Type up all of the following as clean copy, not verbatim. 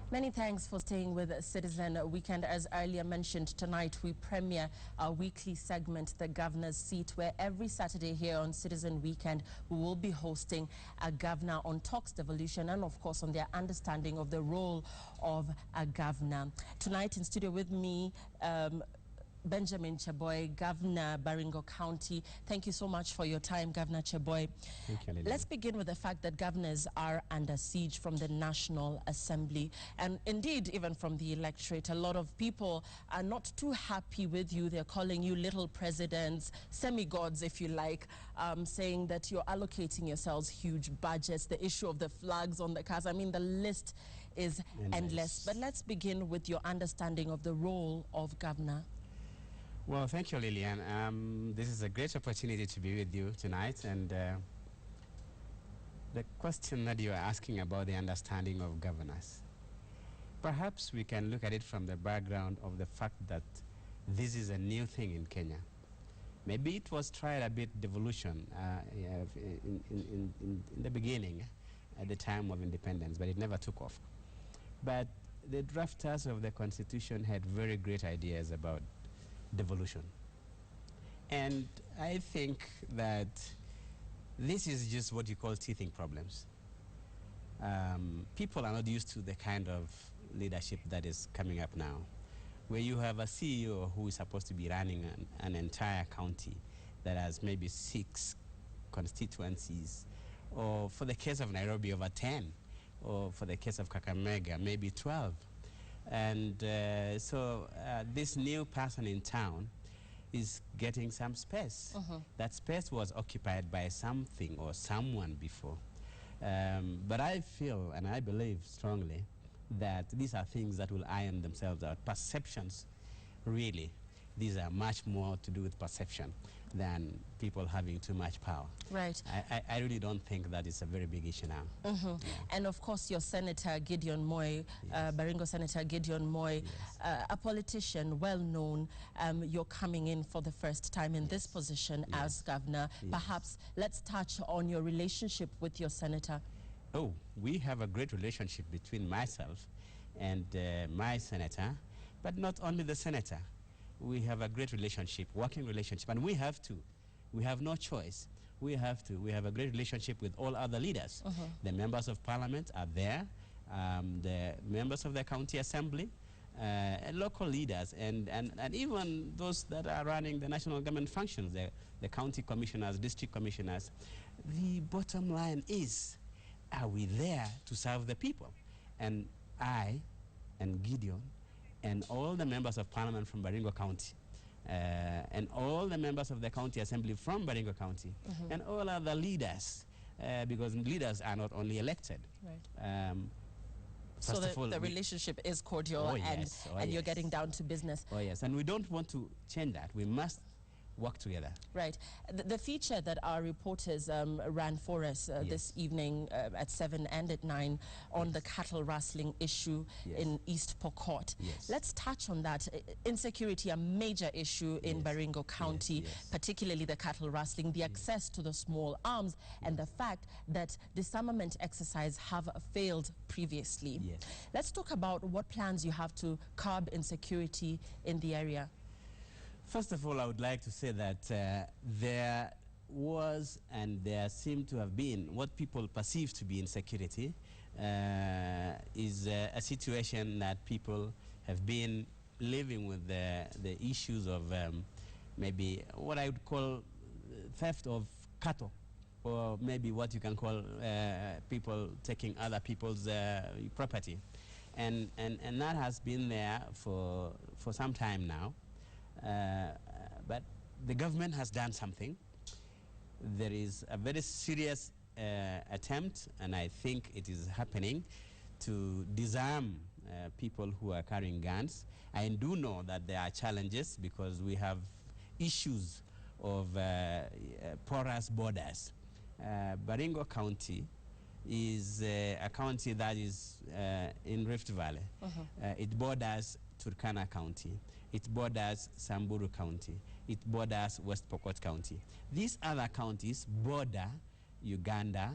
Many thanks for staying with Citizen Weekend. As earlier mentioned, tonight we premiere our weekly segment, The Governor's Seat, where every Saturday here on Citizen Weekend, we will be hosting a governor on talks devolution and, of course, on their understanding of the role of a governor. Tonight in studio with me, Benjamin Cheboi, Governor, Baringo County. Thank you so much for your time, Governor Cheboi. Thank you, Lily. Let's begin with the fact that governors are under siege from the National Assembly and indeed even from the electorate. A lot of people are not too happy with you. They're calling you little presidents, semi-gods if you like, saying that you're allocating yourselves huge budgets, the issue of the flags on the cars. I mean, the list is endless. But let's begin with your understanding of the role of governor. Well, thank you, Lillian. This is a great opportunity to be with you tonight. And the question that you are asking about the understanding of governors, perhaps we can look at it from the background of the fact that this is a new thing in Kenya. Maybe it was tried a bit devolution in the beginning, at the time of independence, but it never took off. But the drafters of the Constitution had very great ideas about devolution. And I think that this is just what you call teething problems. People are not used to the kind of leadership that is coming up now, where you have a CEO who is supposed to be running an entire county that has maybe 6 constituencies, or for the case of Nairobi, over 10, or for the case of Kakamega, maybe 12. And so this new person in town is getting some space. That space was occupied by something or someone before. But I feel and I believe strongly that these are things that will iron themselves out. Perceptions, really. These are much more to do with perception than people having too much power. Right. I really don't think that is a very big issue now. Yeah. And of course, your Senator Gideon Moi, Baringo Senator Gideon Moi, a politician, well known. You're coming in for the first time in this position as governor. Perhaps let's touch on your relationship with your senator. Oh, we have a great relationship between myself and my senator, but not only the senator. We have a great relationship, working relationship, and we have to. We have no choice. We have to. We have a great relationship with all other leaders. The members of parliament are there, the members of the county assembly, and local leaders, and even those that are running the national government functions, the county commissioners, district commissioners. The bottom line is, are we there to serve the people? And I and Gideon and all the members of parliament from Baringo County, and all the members of the county assembly from Baringo County, and all other leaders, because leaders are not only elected. Right. So the relationship is cordial, and you're getting down to business. Oh yes, and we don't want to change that. We must work together. Right. The feature that our reporters ran for us this evening at 7 and at 9 on the cattle rustling issue in East Pokot. Let's touch on that. Insecurity, a major issue in Baringo County, particularly the cattle rustling, the access to the small arms, and the fact that disarmament exercise have failed previously. Let's talk about what plans you have to curb insecurity in the area. First of all, I would like to say that there was and there seemed to have been what people perceive to be insecurity is a situation that people have been living with the issues of maybe what I would call theft of cattle, or maybe what you can call people taking other people's property. And that has been there for some time now. But the government has done something. There is a very serious attempt, and I think it is happening, to disarm people who are carrying guns. I do know that there are challenges because we have issues of porous borders. Baringo County is a county that is in Rift Valley. It borders Turkana County. It borders Samburu County. It borders West Pokot County. These other counties border Uganda,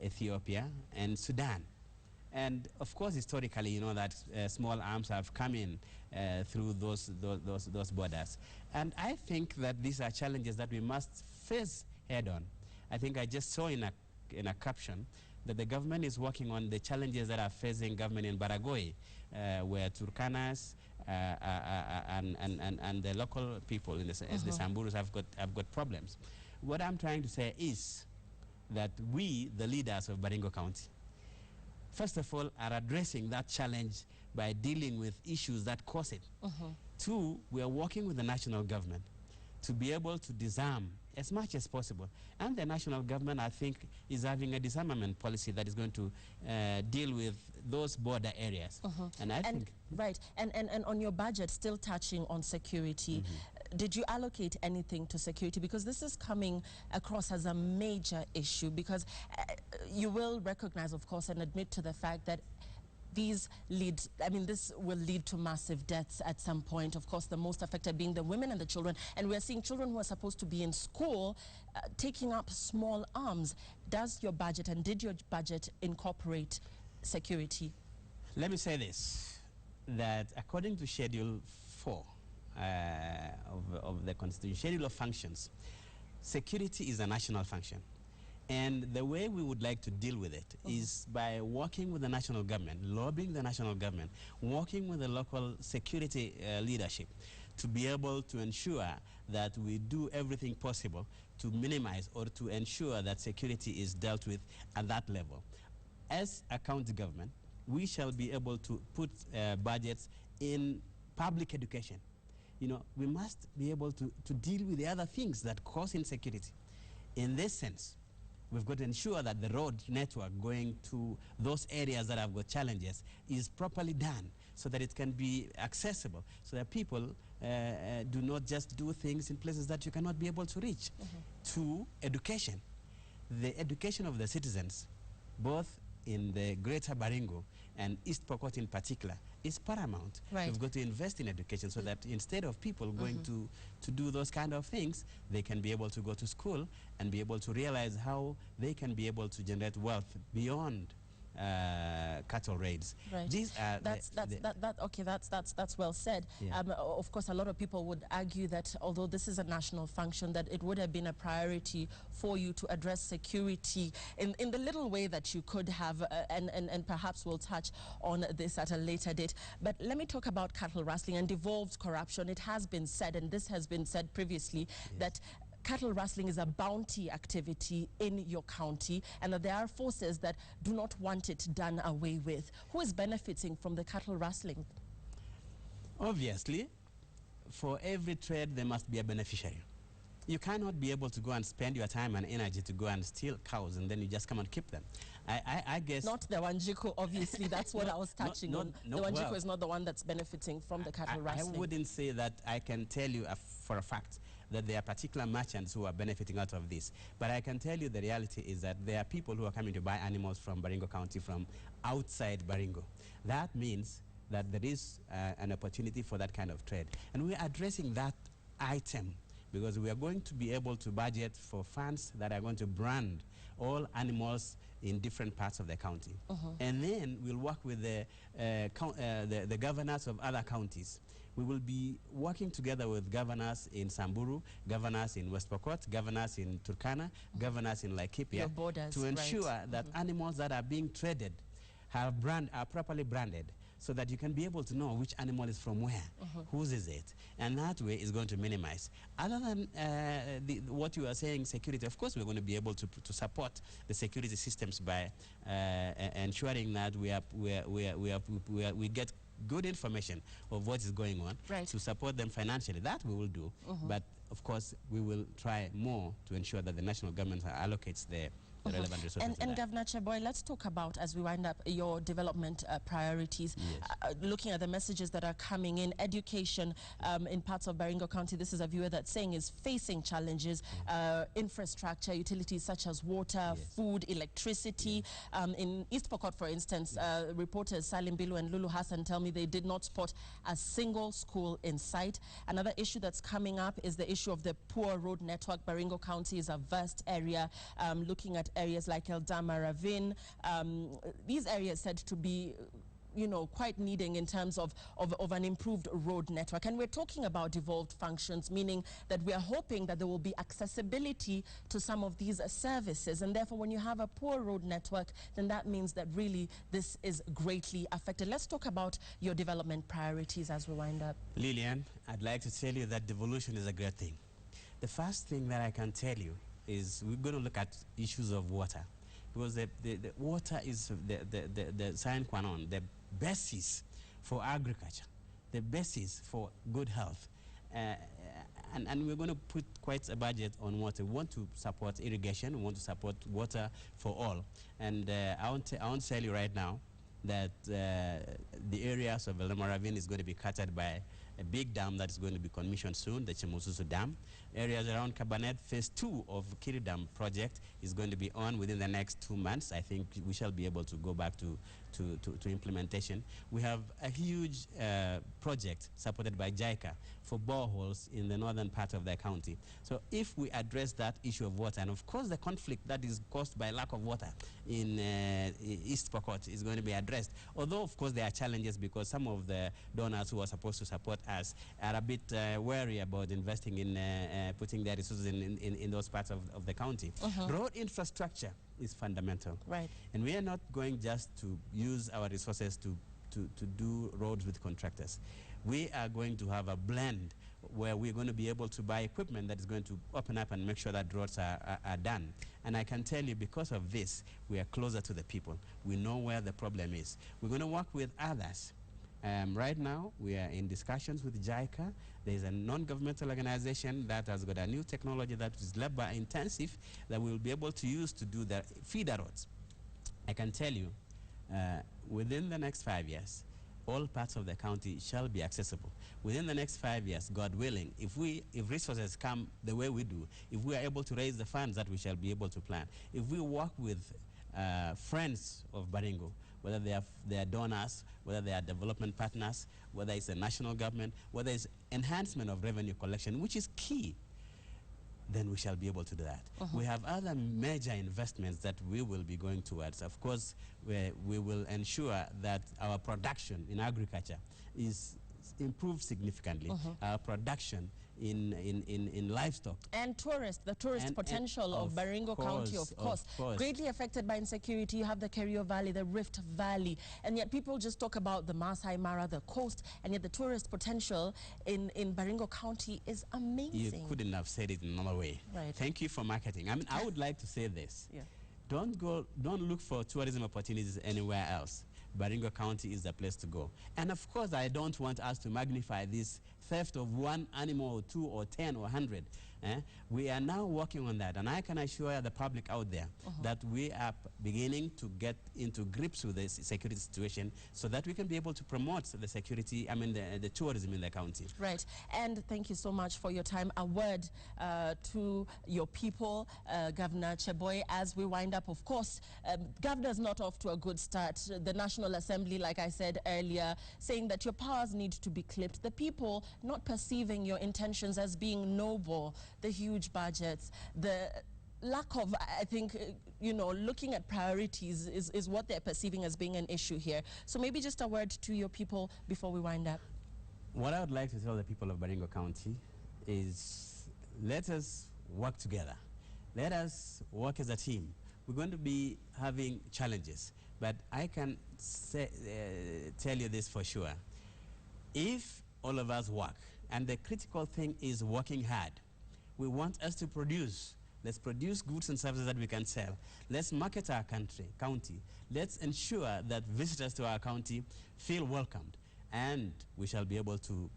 Ethiopia, and Sudan. And of course, historically, you know that small arms have come in through those borders. And I think that these are challenges that we must face head on. I think I just saw in a caption that the government is working on the challenges that are facing government in Baragoy, where Turkanas and the local people in the Samburus have got problems. What I'm trying to say is that we, the leaders of Baringo County, first of all, are addressing that challenge by dealing with issues that cause it. Two, we are working with the national government to be able to disarm as much as possible. And the national government, I think, is having a disarmament policy that is going to deal with those border areas. And I think... Right. And on your budget, still touching on security, did you allocate anything to security? Because this is coming across as a major issue, because you will recognize, of course, and admit to the fact that this will lead to massive deaths at some point. Of course, the most affected being the women and the children. And we're seeing children who are supposed to be in school taking up small arms. Does your budget, and did your budget incorporate security? Let me say this, that according to Schedule 4 of the Constitution, Schedule of Functions, security is a national function. And the way we would like to deal with it is by working with the national government, lobbying the national government, working with the local security leadership to be able to ensure that we do everything possible to minimize or to ensure that security is dealt with at that level. As a county government, we shall be able to put budgets in public education. You know, we must be able to deal with the other things that cause insecurity. In this sense, we've got to ensure that the road network going to those areas that have got challenges is properly done so that it can be accessible, so that people do not just do things in places that you cannot be able to reach. To education. The education of the citizens, both in the greater Baringo and East Pokot in particular, is paramount. Right. We've got to invest in education so that instead of people going to do those kind of things, they can be able to go to school and be able to realize how they can be able to generate wealth beyond cattle raids. Right. These are that's well said. Yeah. Of course, a lot of people would argue that although this is a national function, that it would have been a priority for you to address security in the little way that you could have, and perhaps we'll touch on this at a later date. But let me talk about cattle rustling and devolved corruption. It has been said, and this has been said previously, that cattle rustling is a bounty activity in your county, and that there are forces that do not want it done away with. Who is benefiting from the cattle rustling? Obviously, for every trade, there must be a beneficiary. You cannot be able to go and spend your time and energy to go and steal cows and then you just come and keep them. I guess... Not the Wanjiku, obviously. That's what I was touching on. The Wanjiku is not the one that's benefiting from the cattle rustling. I wouldn't say that I can tell you for a fact that there are particular merchants who are benefiting out of this. But I can tell you the reality is that there are people who are coming to buy animals from Baringo County from outside Baringo. That means that there is an opportunity for that kind of trade. And we are addressing that item because we are going to be able to budget for funds that are going to brand all animals in different parts of the county. And then we'll work with the governors of other counties. We will be working together with governors in Samburu, governors in West Pokot, governors in Turkana, governors in Laikipia, to ensure that animals that are being traded are properly branded, so that you can be able to know which animal is from where, whose is it, and that way is going to minimize. Other than what you are saying, security, of course we're going to be able to support the security systems by ensuring that we get good information of what is going on, to support them financially. That we will do, but of course we will try more to ensure that the national government allocates the relevant resources. And Governor Cheboi, let's talk about, as we wind up, your development priorities. Yes. Looking at the messages that are coming in, education in parts of Baringo County, this is a viewer that's saying is facing challenges, infrastructure, utilities such as water, food, electricity. In East Pokot, for instance, reporters Salim Bilu and Lulu Hassan tell me they did not spot a single school in sight. Another issue that's coming up is the issue of the poor road network. Baringo County is a vast area, looking at areas like Eldama Ravine. These areas said to be quite needing in terms of an improved road network. And we're talking about devolved functions, meaning that we are hoping that there will be accessibility to some of these services. And therefore, when you have a poor road network, then that means that really this is greatly affected. Let's talk about your development priorities as we wind up. Lillian, I'd like to tell you that devolution is a great thing. The first thing that I can tell you is we're going to look at issues of water, because the water is the sine qua non, the basis for agriculture, the basis for good health. And we're going to put quite a budget on water. We want to support irrigation. We want to support water for all. And I want to tell you right now that the areas of Eldama Ravine is going to be catered by a big dam that is going to be commissioned soon, the Chemususu Dam. Areas around Cabernet, phase 2 of Kiri Dam project is going to be on within the next 2 months. I think we shall be able to go back to implementation. We have a huge project supported by JICA for boreholes in the northern part of the county. So if we address that issue of water, and of course the conflict that is caused by lack of water in East Pokot is going to be addressed. Although of course there are challenges because some of the donors who are supposed to support us are a bit wary about investing in putting their resources in those parts of the county. Road infrastructure is fundamental. Right. And we are not going just to use our resources to do roads with contractors. We are going to have a blend where we're going to be able to buy equipment that is going to open up and make sure that roads are done. And I can tell you, because of this, we are closer to the people. We know where the problem is. We're going to work with others. Right now, we are in discussions with JICA. There is a non-governmental organization that has got a new technology that is labor intensive that we will be able to use to do the feeder roads. I can tell you, within the next 5 years, all parts of the county shall be accessible. Within the next 5 years, God willing, if resources come the way we do, if we are able to raise the funds that we shall be able to plan, if we work with friends of Baringo, whether they are donors, whether they are development partners, whether it's the national government, whether it's enhancement of revenue collection, which is key, then we shall be able to do that. We have other major investments that we will be going towards. Of course, we will ensure that our production in agriculture is improved significantly. Our production in livestock. And the tourist potential of Baringo County, of course, greatly affected by insecurity. You have the Kerio Valley, the Rift Valley, and yet people just talk about the Masai Mara, the coast, and yet the tourist potential in Baringo County is amazing. You couldn't have said it in another way. Right. Thank you for marketing. I mean, I would like to say this. Yeah. Don't look for tourism opportunities anywhere else. Baringo County is the place to go. And of course, I don't want us to magnify this theft of one animal or 2 or 10 or 100. We are now working on that, and I can assure the public out there that we are beginning to get into grips with the security situation so that we can be able to promote the security, the tourism in the county. Right, and thank you so much for your time. A word to your people, Governor Cheboi, as we wind up. Of course, Governor's not off to a good start. The National Assembly, like I said earlier, saying that your powers need to be clipped. The people not perceiving your intentions as being noble, the huge budgets, the lack of, I think, looking at priorities is what they're perceiving as being an issue here. So maybe just a word to your people before we wind up. What I would like to tell the people of Baringo County is let us work together. Let us work as a team. We're going to be having challenges, but I can tell you this for sure. If all of us work, and the critical thing is working hard, we want us to produce. Let's produce goods and services that we can sell. Let's market our county. Let's ensure that visitors to our county feel welcomed, and we shall be able to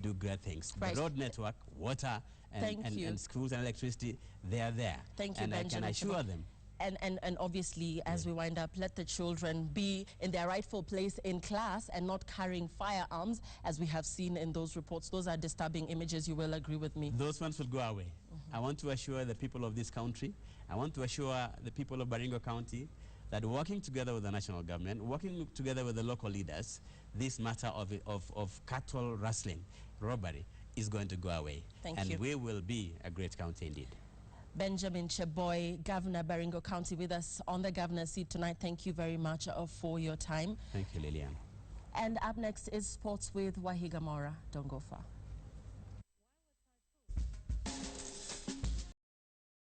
do great things. Right. The road network, water, and schools and electricity, they are there. Thank you, and Benjamin. I can assure them. And obviously, as we wind up, let the children be in their rightful place in class and not carrying firearms, as we have seen in those reports. Those are disturbing images, you will agree with me. Those ones will go away. I want to assure the people of this country, I want to assure the people of Baringo County that working together with the national government, working together with the local leaders, this matter of cattle rustling, robbery, is going to go away. Thank you. And we will be a great county indeed. Benjamin Cheboi, Governor Baringo County, with us on the governor's seat tonight. Thank you very much for your time. Thank you, Lillian. And up next is sports with Wahiga Mora. Don't go far.